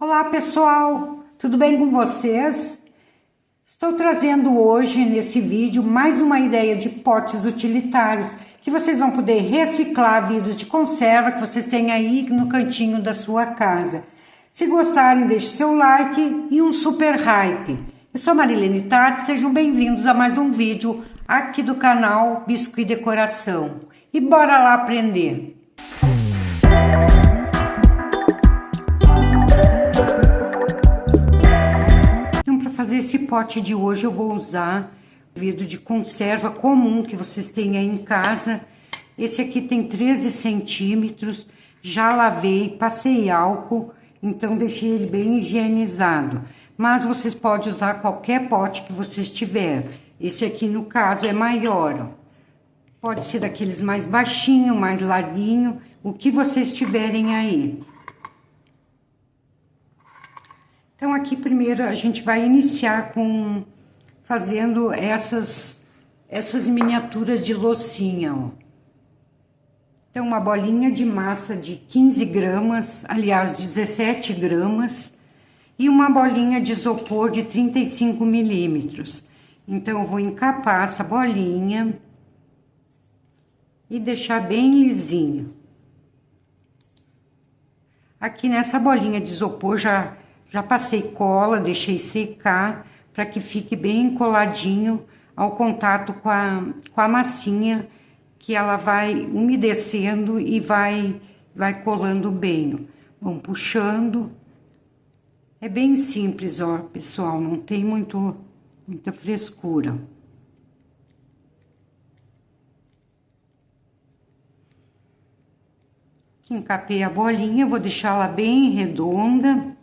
Olá pessoal, tudo bem com vocês? Estou trazendo hoje nesse vídeo mais uma ideia de potes utilitários que vocês vão poder reciclar vidros de conserva que vocês têm aí no cantinho da sua casa. Se gostarem, deixe seu like e um super hype. Eu sou Marilene Tati, sejam bem-vindos a mais um vídeo aqui do canal Biscuit Decoração. E bora lá aprender! Fazer esse pote de hoje eu vou usar vidro de conserva comum que vocês têm aí em casa. Esse aqui tem 13 centímetros, já lavei, passei álcool, então deixei ele bem higienizado. Mas vocês podem usar qualquer pote que vocês tiverem. Esse aqui no caso é maior, ó. Pode ser daqueles mais baixinho, mais larguinho, o que vocês tiverem aí. Então, aqui primeiro a gente vai iniciar com fazendo essas miniaturas de loucinha, ó. Então, uma bolinha de massa de 15 gramas, aliás, 17 gramas, e uma bolinha de isopor de 35 milímetros. Então, eu vou encapar essa bolinha e deixar bem lisinho. Aqui nessa bolinha de isopor já passei cola, deixei secar, para que fique bem coladinho ao contato com a massinha, que ela vai umedecendo e vai colando bem. Vamos puxando. É bem simples, ó, pessoal, não tem muita frescura. Aqui encapei a bolinha, vou deixá-la bem redonda.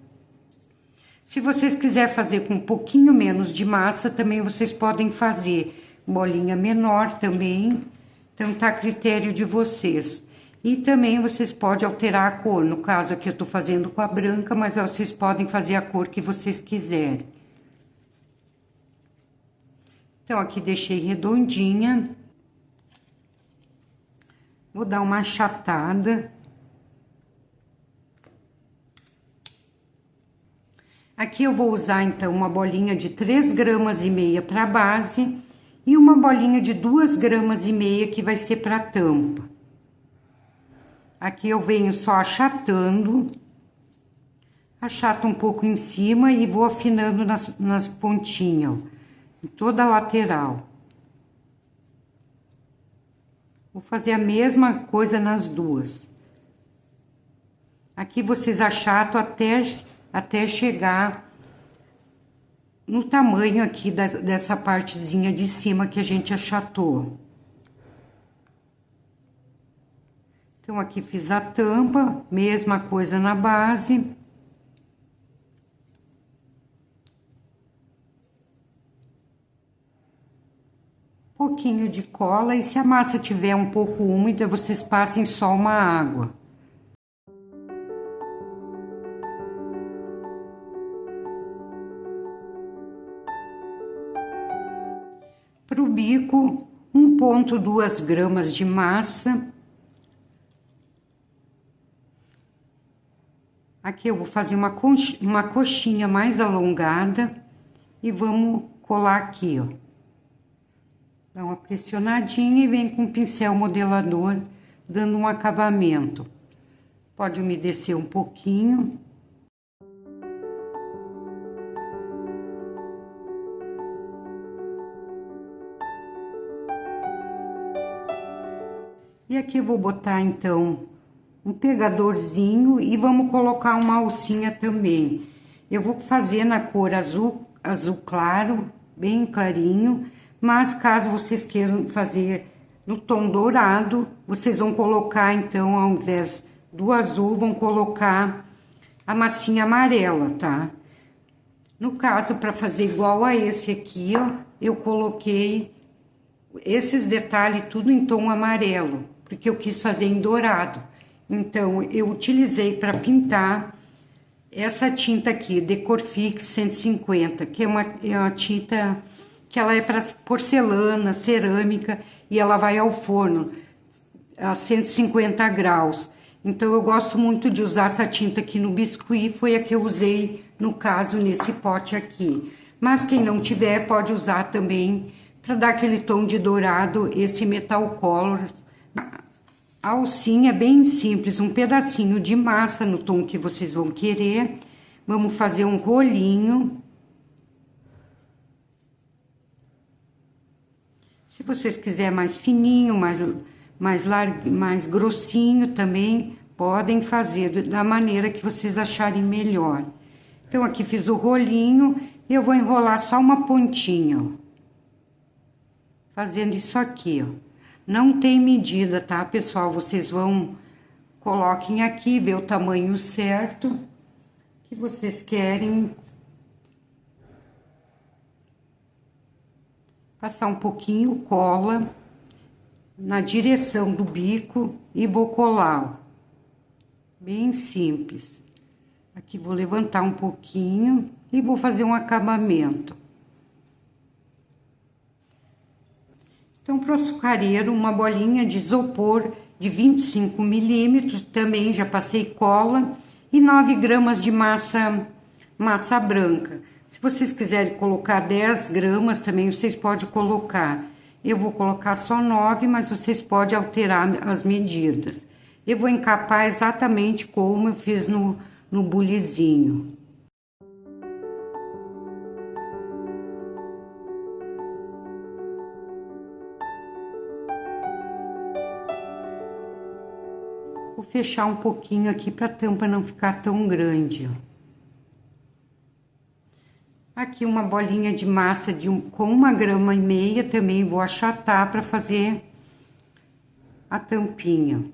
Se vocês quiserem fazer com um pouquinho menos de massa, também vocês podem fazer bolinha menor também. Então, tá a critério de vocês. E também vocês podem alterar a cor. No caso aqui eu tô fazendo com a branca, mas vocês podem fazer a cor que vocês quiserem. Então, aqui deixei redondinha. Vou dar uma achatada. Aqui eu vou usar, então, uma bolinha de 3,5 gramas para base e uma bolinha de 2,5 gramas que vai ser para tampa. Aqui eu venho só achatando, achato um pouco em cima e vou afinando nas pontinhas, ó, em toda a lateral. Vou fazer a mesma coisa nas duas. Aqui vocês achatam até chegar no tamanho aqui dessa partezinha de cima que a gente achatou. Então, aqui fiz a tampa, mesma coisa na base. Pouquinho de cola, e se a massa tiver um pouco úmida, vocês passem só uma água. Para o bico, 1,2 gramas de massa. Aqui eu vou fazer uma coxinha mais alongada e vamos colar aqui, ó. Dá uma pressionadinha e vem com o pincel modelador, dando um acabamento. Pode umedecer um pouquinho. E aqui eu vou botar, então, um pegadorzinho e vamos colocar uma alcinha também. Eu vou fazer na cor azul claro, bem clarinho, mas caso vocês queiram fazer no tom dourado, vocês vão colocar, então, ao invés do azul, vão colocar a massinha amarela, tá? No caso, para fazer igual a esse aqui, ó, eu coloquei esses detalhes tudo em tom amarelo, porque eu quis fazer em dourado. Então, eu utilizei para pintar essa tinta aqui, Decorfix 150, que é uma tinta que ela é para porcelana, cerâmica, e ela vai ao forno a 150 graus. Então, eu gosto muito de usar essa tinta aqui no biscuit, foi a que eu usei, no caso, nesse pote aqui. Mas quem não tiver, pode usar também, para dar aquele tom de dourado, esse Metal Color. A alcinha é bem simples, um pedacinho de massa no tom que vocês vão querer. Vamos fazer um rolinho. Se vocês quiserem mais fininho, mais largo, mais grossinho também, podem fazer da maneira que vocês acharem melhor. Então, aqui fiz o rolinho e eu vou enrolar só uma pontinha, ó. Fazendo isso aqui, ó. Não tem medida, tá, pessoal? Vocês coloquem aqui, ver o tamanho certo que vocês querem. Passar um pouquinho cola na direção do bico e vou colar, ó. Bem simples. Aqui vou levantar um pouquinho e vou fazer um acabamento. Então, para o açucareiro, uma bolinha de isopor de 25 milímetros, também já passei cola, e 9 gramas de massa branca. Se vocês quiserem colocar 10 gramas, também vocês podem colocar. Eu vou colocar só 9, mas vocês podem alterar as medidas. Eu vou encapar exatamente como eu fiz no bulizinho. Vou fechar um pouquinho aqui para a tampa não ficar tão grande, ó. Aqui uma bolinha de massa com 1,5 gramas, também vou achatar para fazer a tampinha.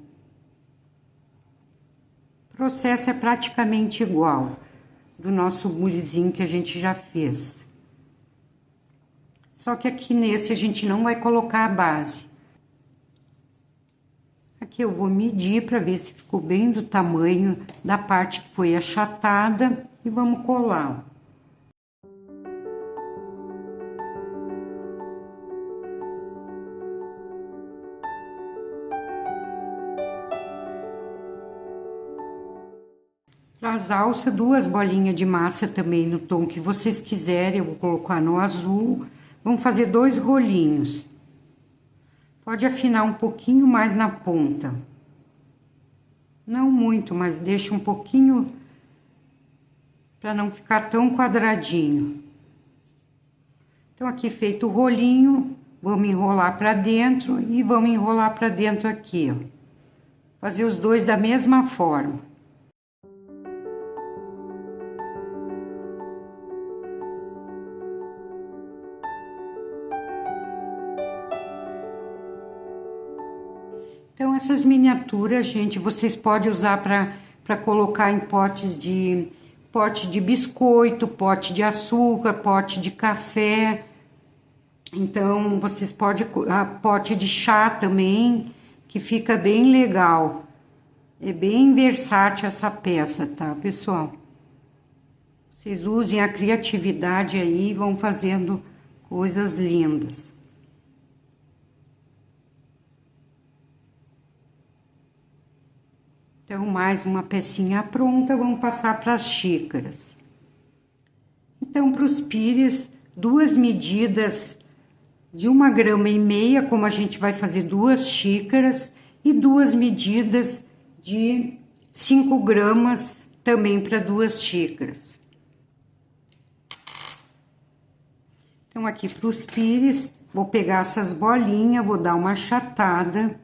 O processo é praticamente igual do nosso bulizinho que a gente já fez. Só que aqui nesse a gente não vai colocar a base. Aqui eu vou medir para ver se ficou bem do tamanho da parte que foi achatada e vamos colar. Para as alças, 2 bolinhas de massa também no tom que vocês quiserem, eu vou colocar no azul. Vamos fazer 2 rolinhos. Pode afinar um pouquinho mais na ponta. Não muito, mas deixa um pouquinho para não ficar tão quadradinho. Então, aqui feito o rolinho, vamos enrolar para dentro e vamos enrolar para dentro aqui, ó. Fazer os dois da mesma forma. Então, essas miniaturas, gente, vocês podem usar para colocar em pote de biscoito, pote de açúcar, pote de café. Então, vocês podem, pote de chá também, que fica bem legal. É bem versátil essa peça, tá, pessoal? Vocês usem a criatividade aí e vão fazendo coisas lindas. Então, mais uma pecinha pronta, vamos passar para as xícaras. Então, para os pires, 2 medidas de 1,5 gramas, como a gente vai fazer 2 xícaras, e 2 medidas de 5 gramas, também para 2 xícaras. Então, aqui para os pires, vou pegar essas bolinhas, vou dar uma achatada.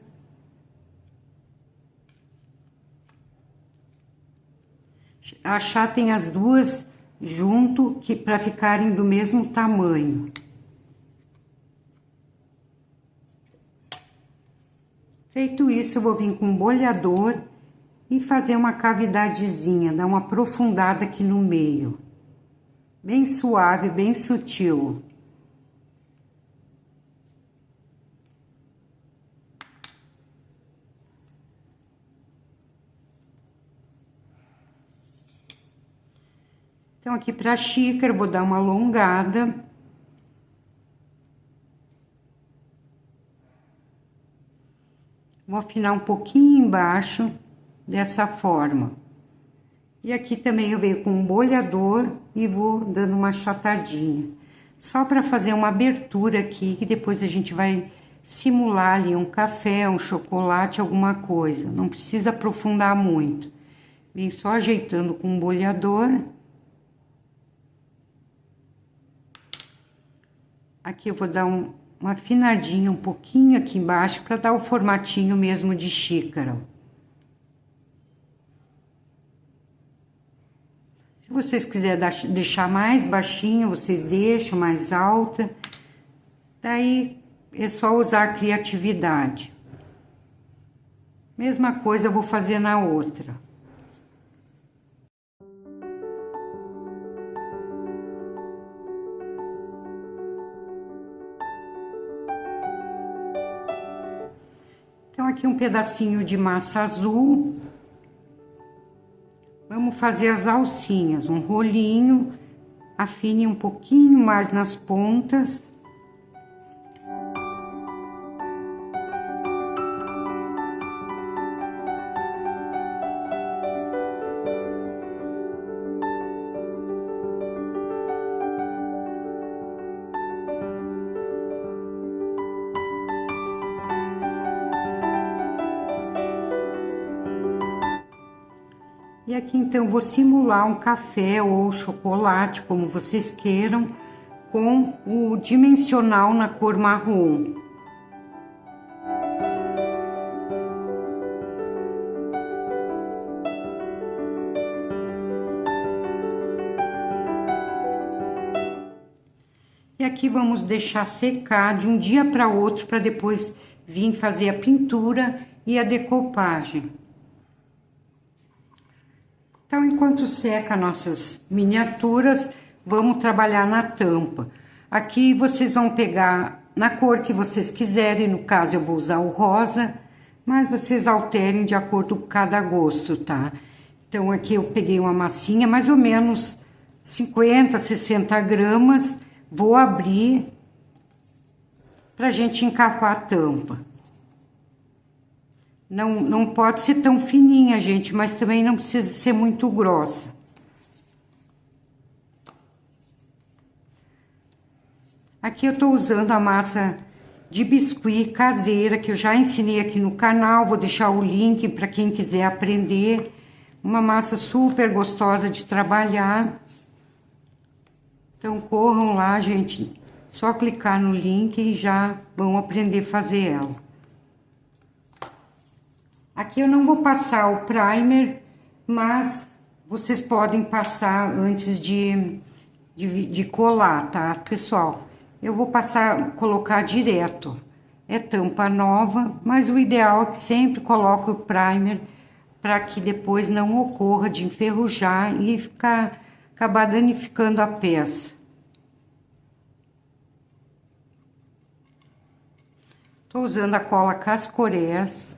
Achatem as duas junto, para ficarem do mesmo tamanho. Feito isso, eu vou vir com um bolhador e fazer uma cavidadezinha, dar uma aprofundada aqui no meio. Bem suave, bem sutil. Então, aqui para a xícara, vou dar uma alongada. Vou afinar um pouquinho embaixo, dessa forma. E aqui também eu venho com um bolhador e vou dando uma achatadinha. Só para fazer uma abertura aqui, que depois a gente vai simular ali um café, um chocolate, alguma coisa. Não precisa aprofundar muito. Vem só ajeitando com um bolhador. Aqui eu vou dar uma afinadinha um pouquinho aqui embaixo para dar o formatinho mesmo de xícara. Se vocês quiserem deixar mais baixinho, vocês deixam mais alta. Daí é só usar a criatividade. Mesma coisa eu vou fazer na outra. Então aqui um pedacinho de massa azul. Vamos fazer as alcinhas, um rolinho, afine um pouquinho mais nas pontas. E aqui então vou simular um café ou chocolate, como vocês queiram, com o dimensional na cor marrom. E aqui vamos deixar secar de um dia para outro, para depois vir fazer a pintura e a decopagem. Então, enquanto seca nossas miniaturas, vamos trabalhar na tampa. Aqui vocês vão pegar na cor que vocês quiserem, no caso eu vou usar o rosa, mas vocês alterem de acordo com cada gosto, tá? Então, aqui eu peguei uma massinha, mais ou menos 50, 60 gramas, vou abrir pra gente encapar a tampa. Não pode ser tão fininha, gente, mas também não precisa ser muito grossa. Aqui eu tô usando a massa de biscuit caseira, que eu já ensinei aqui no canal, vou deixar o link para quem quiser aprender. Uma massa super gostosa de trabalhar. Então, corram lá, gente, só clicar no link e já vão aprender a fazer ela. Aqui eu não vou passar o primer, mas vocês podem passar antes de colar, tá, pessoal? Eu vou colocar direto. É tampa nova, mas o ideal é que sempre coloque o primer para que depois não ocorra de enferrujar e acabar danificando a peça. Tô usando a cola Cascorés.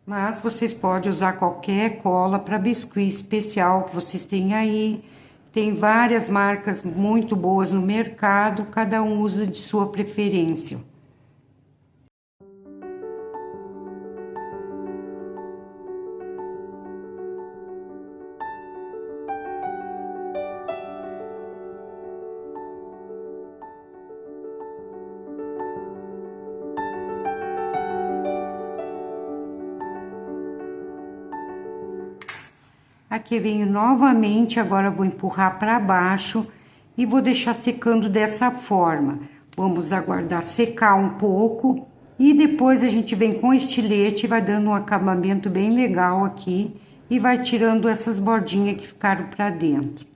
Mas vocês podem usar qualquer cola para biscuit especial que vocês têm aí. Tem várias marcas muito boas no mercado, cada um usa de sua preferência. Aqui venho novamente, agora vou empurrar para baixo e vou deixar secando dessa forma. Vamos aguardar secar um pouco e depois a gente vem com estilete e vai dando um acabamento bem legal aqui e vai tirando essas bordinhas que ficaram para dentro.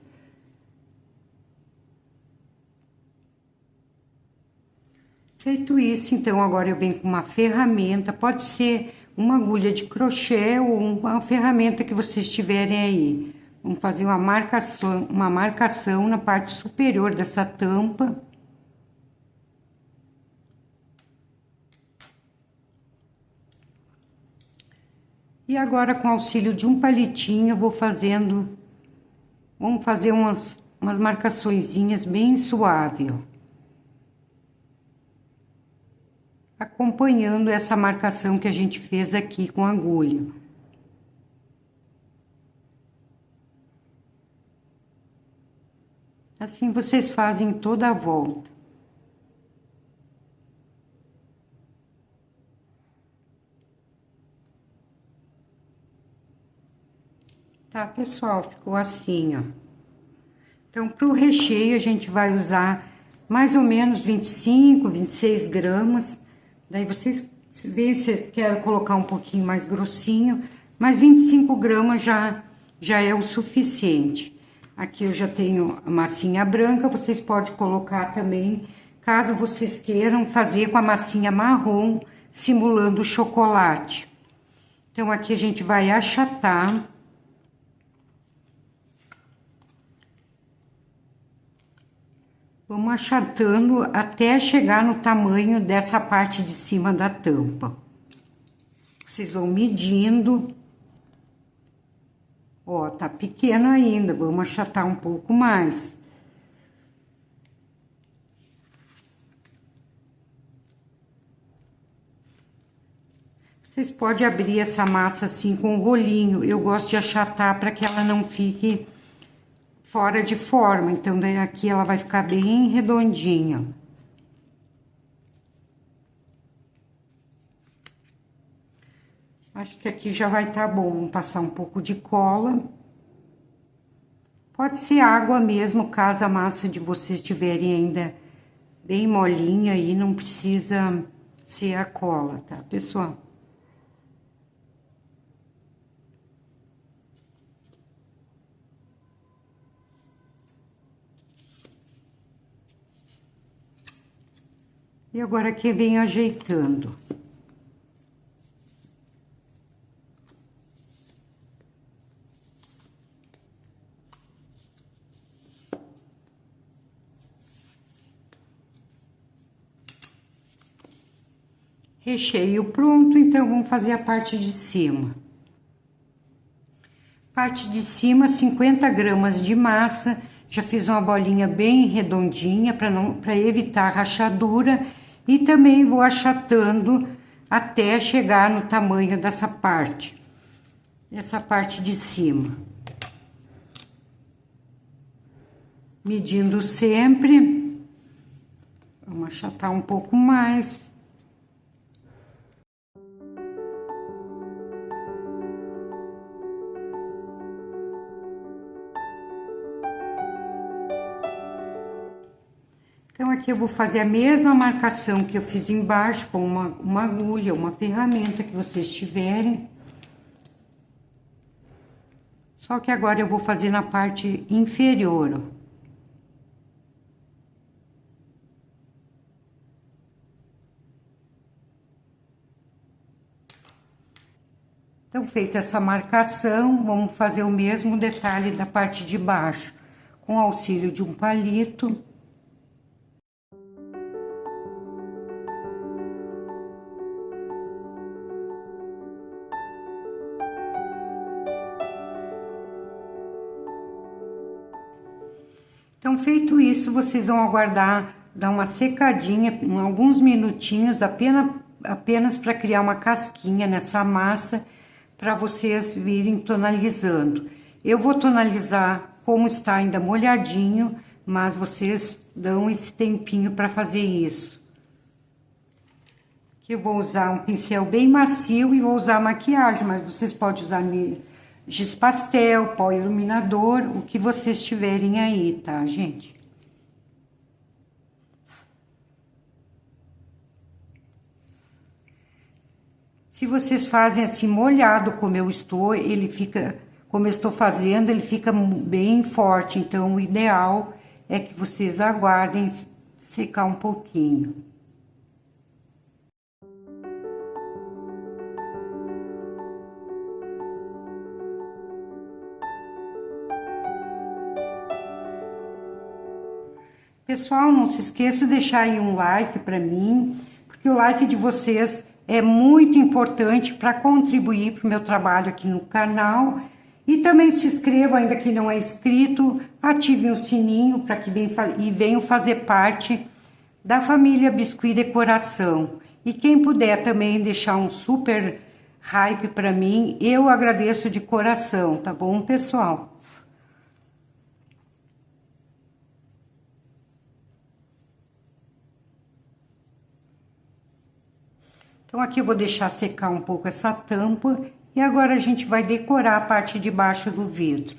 Feito isso, então agora eu venho com uma ferramenta, pode ser uma agulha de crochê ou uma ferramenta que vocês tiverem aí. Vamos fazer uma marcação na parte superior dessa tampa. E agora, com auxílio de um palitinho, eu vou fazendo... Vamos fazer umas marcaçõezinhas bem suave, ó. Acompanhando essa marcação que a gente fez aqui com a agulha. Assim vocês fazem toda a volta. Tá, pessoal? Ficou assim, ó. Então, para o recheio, a gente vai usar mais ou menos 25, 26 gramas. Daí, vocês veem se querem colocar um pouquinho mais grossinho, mas 25 gramas já é o suficiente. Aqui eu já tenho a massinha branca, vocês podem colocar também, caso vocês queiram fazer com a massinha marrom, simulando o chocolate. Então, aqui a gente vai achatar. Vamos achatando até chegar no tamanho dessa parte de cima da tampa. Vocês vão medindo. Ó, tá pequeno ainda, vamos achatar um pouco mais. Vocês podem abrir essa massa assim com o rolinho. Eu gosto de achatar para que ela não fique fora de forma. Então, daí aqui ela vai ficar bem redondinha. Acho que aqui já vai estar bom. Vamos passar um pouco de cola. Pode ser água mesmo, caso a massa de vocês estiverem ainda bem molinha e não precisa ser a cola, tá, pessoal? E agora aqui vem ajeitando. Recheio pronto, então vamos fazer a parte de cima. Parte de cima, 50 gramas de massa. Já fiz uma bolinha bem redondinha para evitar rachadura. E também vou achatando até chegar no tamanho dessa parte de cima. Medindo sempre. Vamos achatar um pouco mais. Então, aqui eu vou fazer a mesma marcação que eu fiz embaixo, com uma agulha, uma ferramenta que vocês tiverem. Só que agora eu vou fazer na parte inferior, ó. Então, feita essa marcação, vamos fazer o mesmo detalhe da parte de baixo, com auxílio de um palito. Então, feito isso, vocês vão aguardar, dar uma secadinha, alguns minutinhos, apenas para criar uma casquinha nessa massa, para vocês virem tonalizando. Eu vou tonalizar como está ainda molhadinho, mas vocês dão esse tempinho para fazer isso. Aqui eu vou usar um pincel bem macio e vou usar maquiagem, mas vocês podem usar giz pastel, pó iluminador, o que vocês tiverem aí, tá, gente? Se vocês fazem assim molhado como eu estou, ele fica, como eu estou fazendo, ele fica bem forte. Então, o ideal é que vocês aguardem secar um pouquinho. Pessoal, não se esqueça de deixar aí um like para mim, porque o like de vocês é muito importante para contribuir para o meu trabalho aqui no canal. E também se inscreva, ainda que não é inscrito, ative o sininho para que venham fazer parte da família Biscuit Decoração. E quem puder também deixar um super hype para mim, eu agradeço de coração, tá bom, pessoal? Então, aqui eu vou deixar secar um pouco essa tampa e agora a gente vai decorar a parte de baixo do vidro.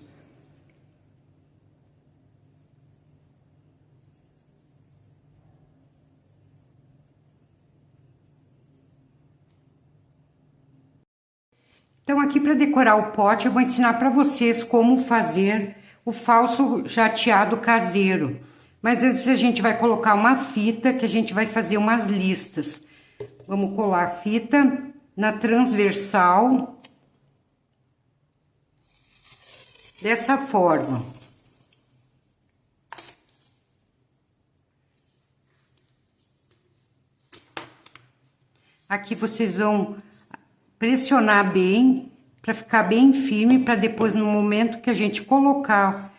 Então, aqui para decorar o pote, eu vou ensinar para vocês como fazer o falso jateado caseiro. Mas antes a gente vai colocar uma fita que a gente vai fazer umas listas. Vamos colar a fita na transversal, dessa forma. Aqui vocês vão pressionar bem, para ficar bem firme, para depois, no momento que a gente colocar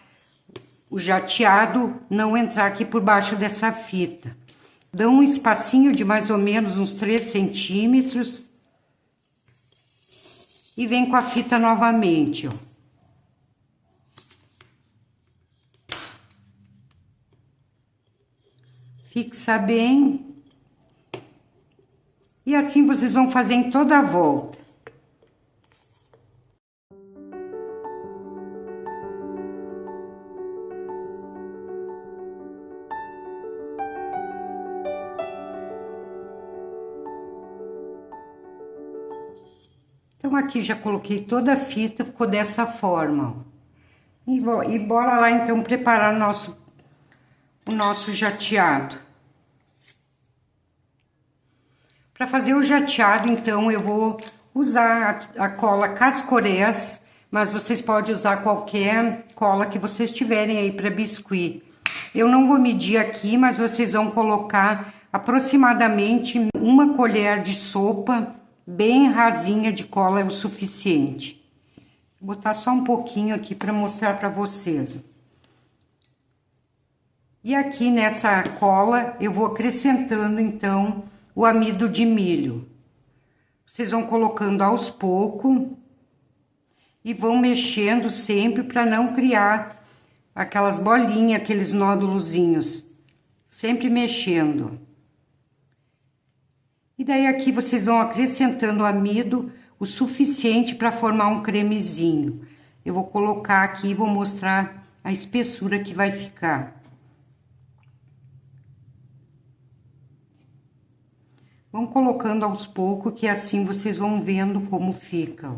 o jateado, não entrar aqui por baixo dessa fita. Dá um espacinho de mais ou menos uns 3 centímetros. E vem com a fita novamente, ó. Fixa bem. E assim vocês vão fazer em toda a volta. Então, aqui já coloquei toda a fita, ficou dessa forma, ó. E bora lá, então, preparar o nosso jateado. Para fazer o jateado, então, eu vou usar a cola Cascorés, mas vocês podem usar qualquer cola que vocês tiverem aí para biscuit. Eu não vou medir aqui, mas vocês vão colocar aproximadamente 1 colher de sopa, bem rasinha de cola é o suficiente. Vou botar só um pouquinho aqui para mostrar para vocês. E aqui nessa cola eu vou acrescentando então o amido de milho. Vocês vão colocando aos poucos e vão mexendo sempre para não criar aquelas bolinhas, aqueles nódulozinhos. Sempre mexendo. E daí aqui vocês vão acrescentando amido o suficiente para formar um cremezinho. Eu vou colocar aqui e vou mostrar a espessura que vai ficar. Vão colocando aos poucos, que assim vocês vão vendo como fica.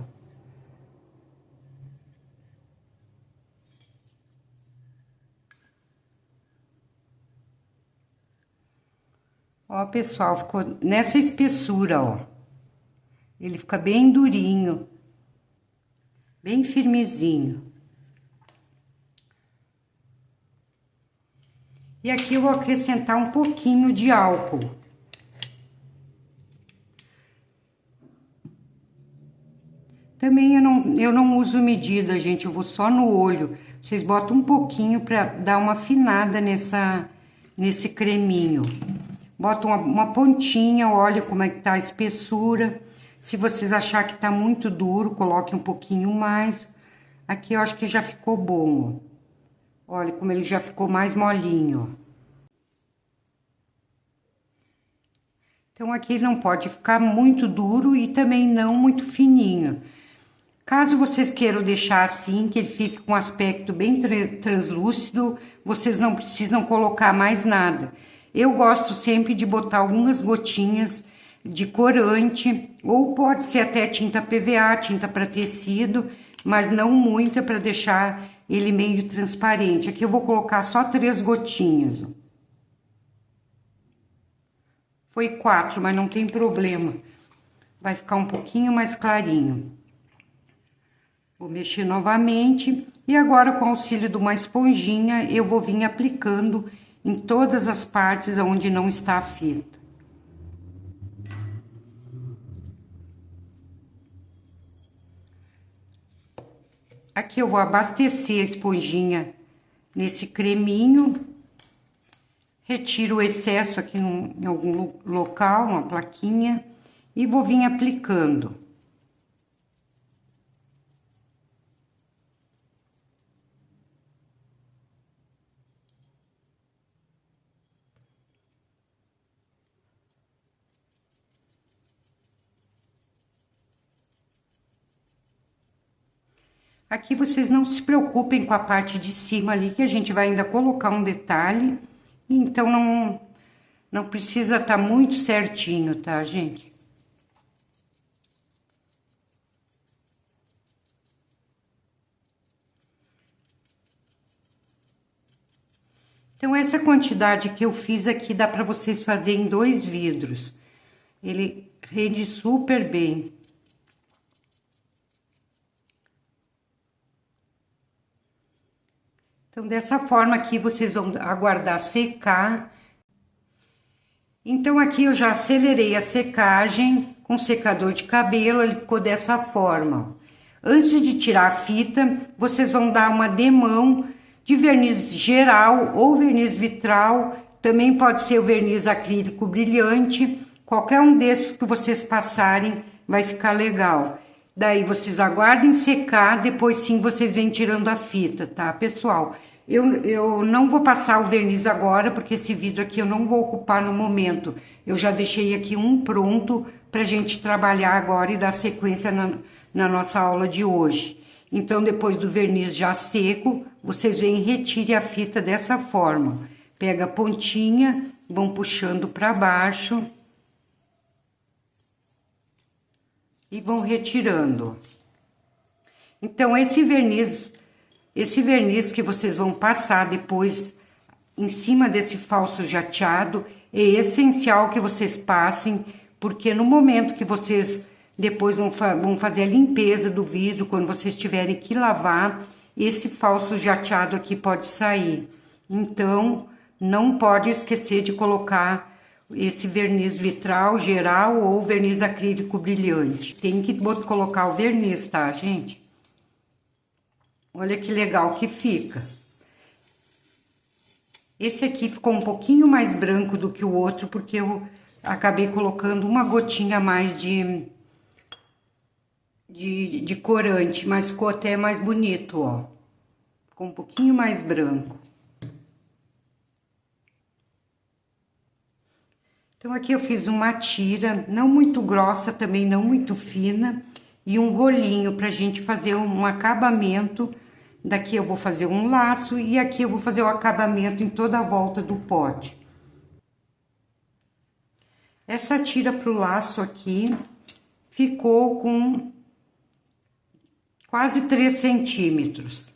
Ó, pessoal, ficou nessa espessura, ó. Ele fica bem durinho, bem firmezinho. E aqui eu vou acrescentar um pouquinho de álcool. Também eu não uso medida, gente, eu vou só no olho. Vocês botam um pouquinho para dar uma afinada nesse creminho. Botam uma pontinha, olha como é que tá a espessura. Se vocês achar que tá muito duro, coloque um pouquinho mais. Aqui eu acho que já ficou bom, ó. Olha como ele já ficou mais molinho, ó. Então, aqui não pode ficar muito duro e também não muito fininho. Caso vocês queiram deixar assim, que ele fique com aspecto bem translúcido, vocês não precisam colocar mais nada. Eu gosto sempre de botar algumas gotinhas de corante, ou pode ser até tinta PVA, tinta para tecido, mas não muita para deixar ele meio transparente. Aqui eu vou colocar só 3 gotinhas. Foi 4, mas não tem problema. Vai ficar um pouquinho mais clarinho. Vou mexer novamente e agora com o auxílio de uma esponjinha eu vou vir aplicando em todas as partes onde não está a fita. Aqui eu vou abastecer a esponjinha nesse creminho, retiro o excesso aqui em algum local, uma plaquinha, e vou vir aplicando. Aqui vocês não se preocupem com a parte de cima ali, que a gente vai ainda colocar um detalhe. Então, não precisa estar muito certinho, tá, gente? Então, essa quantidade que eu fiz aqui dá para vocês fazerem 2 vidros. Ele rende super bem. Então, dessa forma aqui, vocês vão aguardar secar. Então, aqui eu já acelerei a secagem com secador de cabelo, ele ficou dessa forma. Antes de tirar a fita, vocês vão dar uma demão de verniz geral ou verniz vitral, também pode ser o verniz acrílico brilhante, qualquer um desses que vocês passarem vai ficar legal. Daí vocês aguardem secar, depois sim vocês vêm tirando a fita, tá, pessoal? Eu não vou passar o verniz agora, porque esse vidro aqui eu não vou ocupar no momento. Eu já deixei aqui um pronto pra gente trabalhar agora e dar sequência na nossa aula de hoje. Então, depois do verniz já seco, vocês vêm e retirem a fita dessa forma. Pega a pontinha, vão puxando para baixo e vão retirando. Então, esse verniz que vocês vão passar depois em cima desse falso jateado, é essencial que vocês passem, porque no momento que vocês depois vão fazer a limpeza do vidro, quando vocês tiverem que lavar, esse falso jateado aqui pode sair. Então, não pode esquecer de colocar esse verniz vitral geral ou verniz acrílico brilhante. Tem que colocar o verniz, tá, gente? Olha que legal que fica. Esse aqui ficou um pouquinho mais branco do que o outro, porque eu acabei colocando uma gotinha a mais de corante, mas ficou até mais bonito, ó. Ficou um pouquinho mais branco. Então, aqui eu fiz uma tira, não muito grossa, também não muito fina, e um rolinho pra gente fazer um acabamento. Daqui eu vou fazer um laço e aqui eu vou fazer o acabamento em toda a volta do pote. Essa tira pro laço aqui ficou com quase 3 centímetros.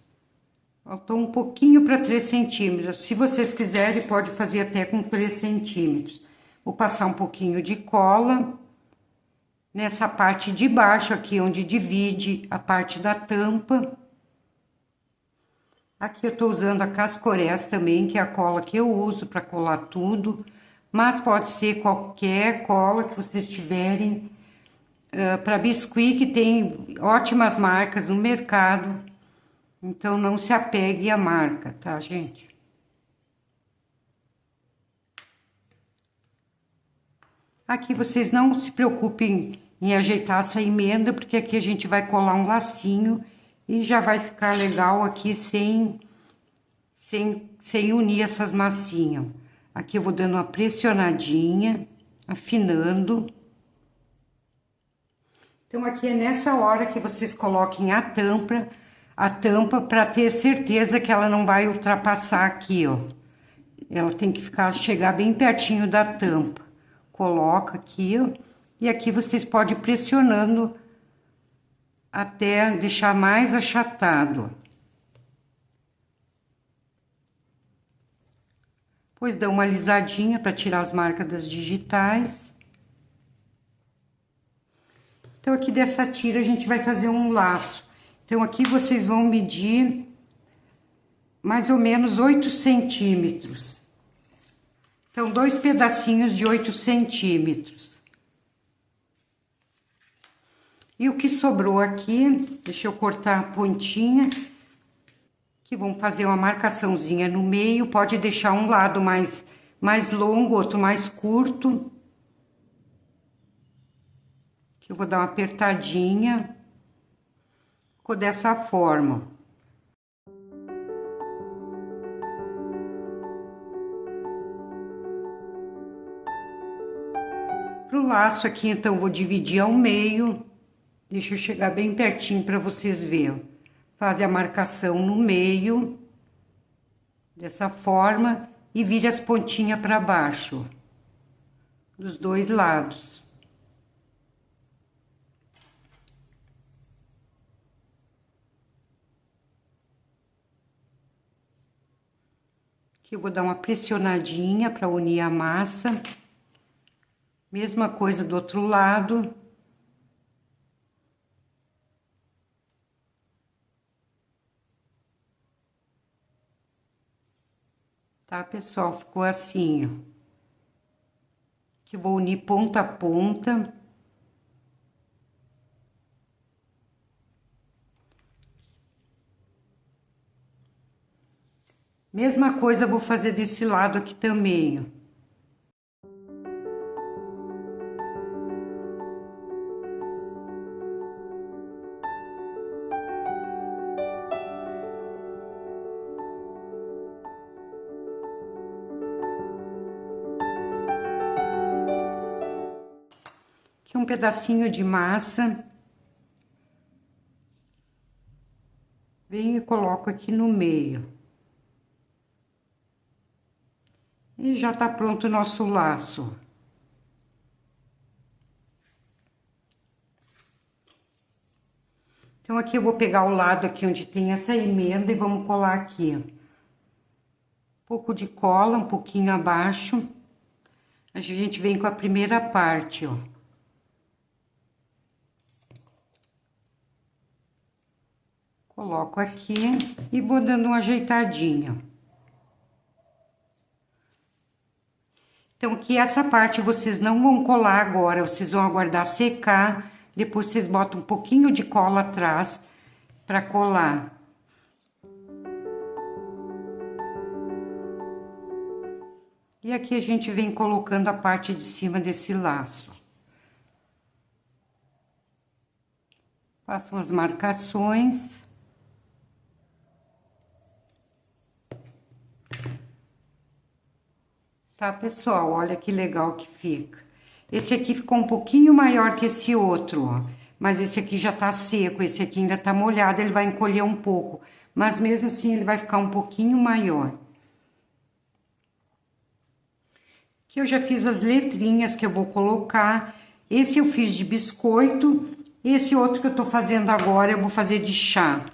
Faltou um pouquinho para 3 centímetros. Se vocês quiserem, pode fazer até com 3 centímetros. Vou passar um pouquinho de cola nessa parte de baixo aqui, onde divide a parte da tampa. Aqui eu tô usando a Cascorés também, que é a cola que eu uso para colar tudo. Mas pode ser qualquer cola que vocês tiverem. Para biscuit, que tem ótimas marcas no mercado. Então, não se apegue à marca, tá, gente? Aqui vocês não se preocupem em ajeitar essa emenda, porque aqui a gente vai colar um lacinho e já vai ficar legal aqui sem unir essas massinhas. Aqui eu vou dando uma pressionadinha, afinando. Então, aqui é nessa hora que vocês coloquem a tampa para ter certeza que ela não vai ultrapassar aqui, ó. Ela tem que chegar bem pertinho da tampa. Coloca aqui, ó, e aqui vocês podem ir pressionando até deixar mais achatado. Depois dá uma alisadinha para tirar as marcas das digitais. Então, aqui dessa tira a gente vai fazer um laço. Então, aqui vocês vão medir mais ou menos 8 centímetros. Então, 2 pedacinhos de 8 centímetros. E o que sobrou aqui, deixa eu cortar a pontinha. Que vamos fazer uma marcaçãozinha no meio. Pode deixar um lado mais longo, outro mais curto. Eu vou dar uma apertadinha, ficou dessa forma. Pro laço aqui, então, vou dividir ao meio, deixa eu chegar bem pertinho para vocês verem. Faz a marcação no meio, dessa forma, e vira as pontinhas para baixo, dos dois lados. Aqui eu vou dar uma pressionadinha para unir a massa. Mesma coisa do outro lado. Tá, pessoal? Ficou assim, ó. Aqui eu vou unir ponta a ponta. Mesma coisa eu vou fazer desse lado aqui também, ó. Aqui um pedacinho de massa. Venho e coloco aqui no meio. E já tá pronto o nosso laço. Então, aqui eu vou pegar o lado aqui onde tem essa emenda e vamos colar aqui, ó. Um pouco de cola, um pouquinho abaixo. A gente vem com a primeira parte, ó. Coloco aqui e vou dando uma ajeitadinha. Então, aqui essa parte vocês não vão colar agora, vocês vão aguardar secar, depois vocês botam um pouquinho de cola atrás para colar. E aqui a gente vem colocando a parte de cima desse laço. Faço as marcações. Tá, pessoal? Olha que legal que fica. Esse aqui ficou um pouquinho maior que esse outro, ó. Mas esse aqui já tá seco, esse aqui ainda tá molhado, ele vai encolher um pouco. Mas mesmo assim ele vai ficar um pouquinho maior. Aqui eu já fiz as letrinhas que eu vou colocar. Esse eu fiz de biscoito. Esse outro que eu tô fazendo agora eu vou fazer de chá.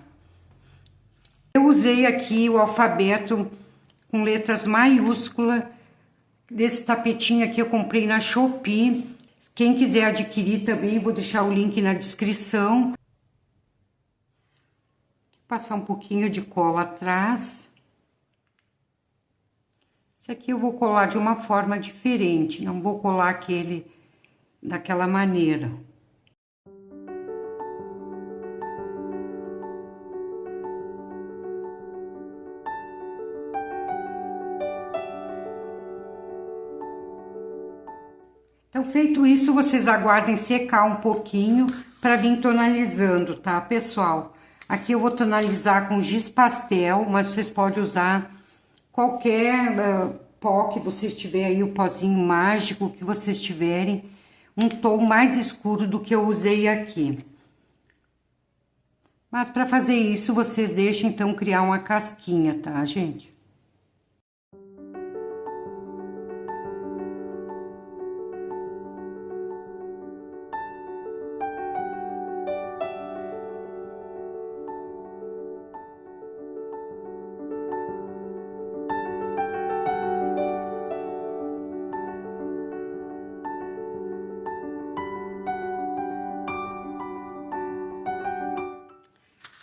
Eu usei aqui o alfabeto com letras maiúsculas. Desse tapetinho aqui eu comprei na Shopee. Quem quiser adquirir também, vou deixar o link na descrição. Passar um pouquinho de cola atrás. Esse aqui eu vou colar de uma forma diferente, não vou colar aquele daquela maneira. Então, feito isso, vocês aguardem secar um pouquinho para vir tonalizando, tá, pessoal? Aqui eu vou tonalizar com giz pastel, mas vocês podem usar qualquer pó que vocês tiverem aí, o pozinho mágico que vocês tiverem, um tom mais escuro do que eu usei aqui. Mas para fazer isso, vocês deixam então criar uma casquinha, tá, gente?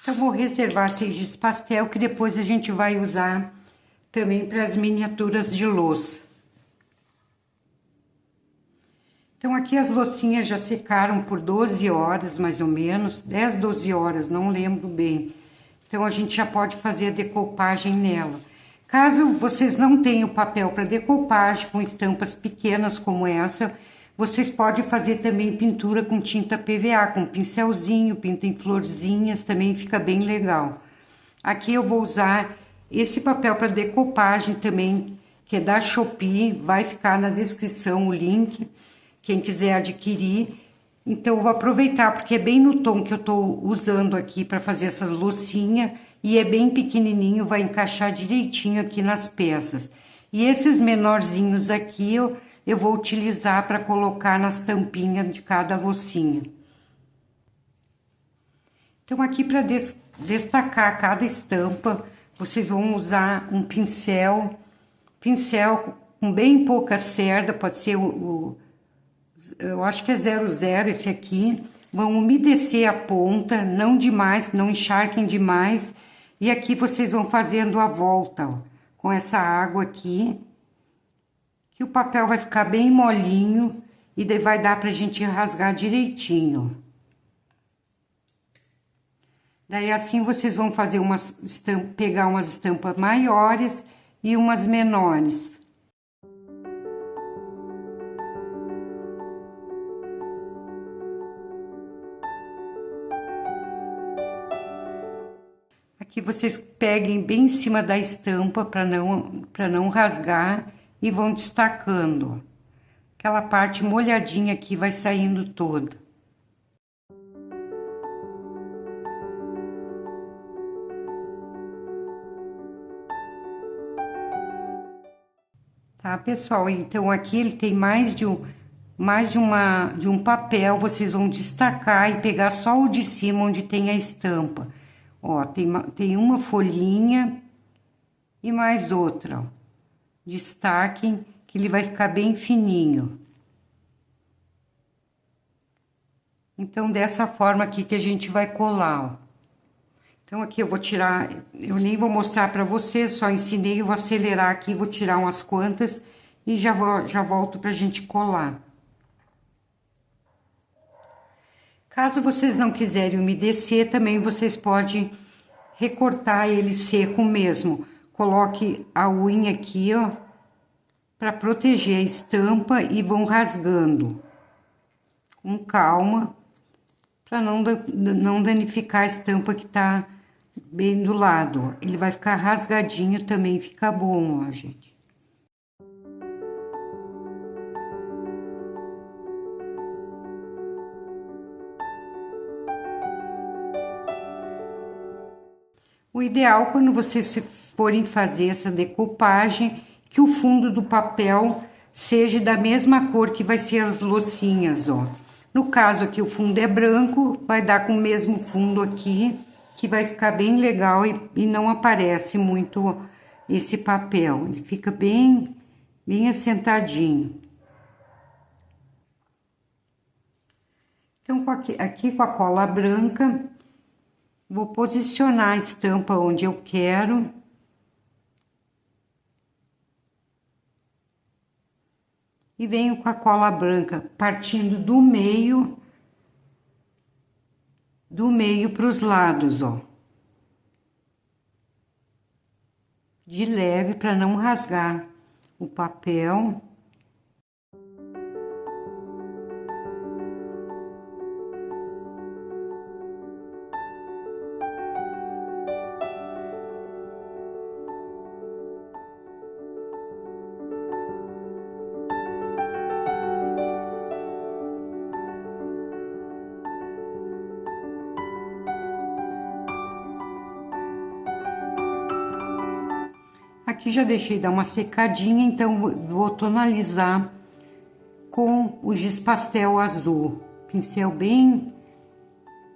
Então, vou reservar esse giz pastel, que depois a gente vai usar também para as miniaturas de louça. Então, aqui as loucinhas já secaram por 12 horas, mais ou menos, 10, 12 horas, não lembro bem. Então, a gente já pode fazer a decopagem nela. Caso vocês não tenham papel para decopagem, com estampas pequenas como essa, vocês podem fazer também pintura com tinta PVA, com pincelzinho, pinta em florzinhas, também fica bem legal. Aqui eu vou usar esse papel para decopagem também, que é da Shopee, vai ficar na descrição o link, quem quiser adquirir. Então, eu vou aproveitar, porque é bem no tom que eu tô usando aqui para fazer essas loucinhas, e é bem pequenininho, vai encaixar direitinho aqui nas peças. E esses menorzinhos aqui, eu vou utilizar para colocar nas tampinhas de cada loucinha. Então, aqui para destacar cada estampa, vocês vão usar um pincel com bem pouca cerda, pode ser eu acho que é 00 esse aqui. Vão umedecer a ponta, não demais, não encharquem demais. E aqui vocês vão fazendo a volta, ó, com essa água aqui, que o papel vai ficar bem molinho e daí vai dar pra gente rasgar direitinho. Daí assim vocês vão fazer pegar umas estampas maiores e umas menores. Aqui vocês peguem bem em cima da estampa para não rasgar e vão destacando. Aquela parte molhadinha aqui vai saindo toda. Tá, pessoal? Então aqui ele tem mais de um papel, vocês vão destacar e pegar só o de cima onde tem a estampa. Ó, tem uma folhinha e mais outra, ó. Destaquem que ele vai ficar bem fininho. Então, dessa forma aqui que a gente vai colar, ó. Então, aqui eu vou tirar, eu nem vou mostrar pra vocês, só ensinei, eu vou acelerar aqui, vou tirar umas quantas e já volto pra gente colar. Caso vocês não quiserem umedecer, também vocês podem recortar ele seco mesmo. Coloque a unha aqui, ó, para proteger a estampa e vão rasgando com calma, para não danificar a estampa que tá bem do lado. Ele vai ficar rasgadinho também, fica bom, ó, gente. O ideal, quando vocês forem fazer essa decupagem, que o fundo do papel seja da mesma cor que vai ser as loucinhas, ó. No caso aqui, o fundo é branco, vai dar com o mesmo fundo aqui, que vai ficar bem legal e não aparece muito esse papel. Ele fica bem assentadinho. Então, aqui com a cola branca, vou posicionar a estampa onde eu quero. E venho com a cola branca partindo do meio para os lados, ó. De leve para não rasgar o papel. Aqui já deixei dar uma secadinha, então vou tonalizar com o giz pastel azul. Pincel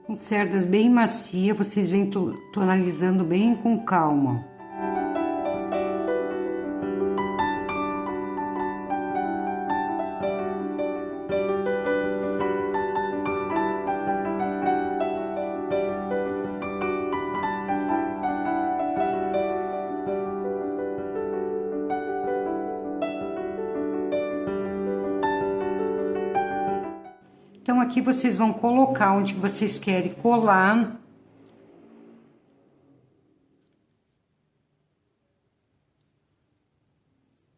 com cerdas bem macia, vocês vêm tonalizando bem com calma. Então, aqui vocês vão colocar onde vocês querem colar.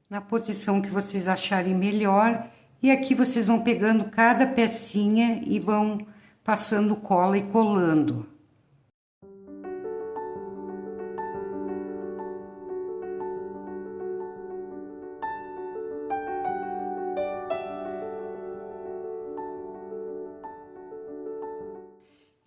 Na posição que vocês acharem melhor. E aqui vocês vão pegando cada pecinha e vão passando cola e colando.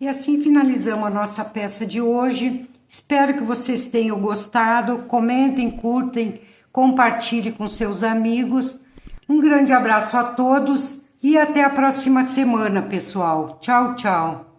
E assim finalizamos a nossa peça de hoje. Espero que vocês tenham gostado. Comentem, curtem, compartilhem com seus amigos. Um grande abraço a todos e até a próxima semana, pessoal. Tchau, tchau.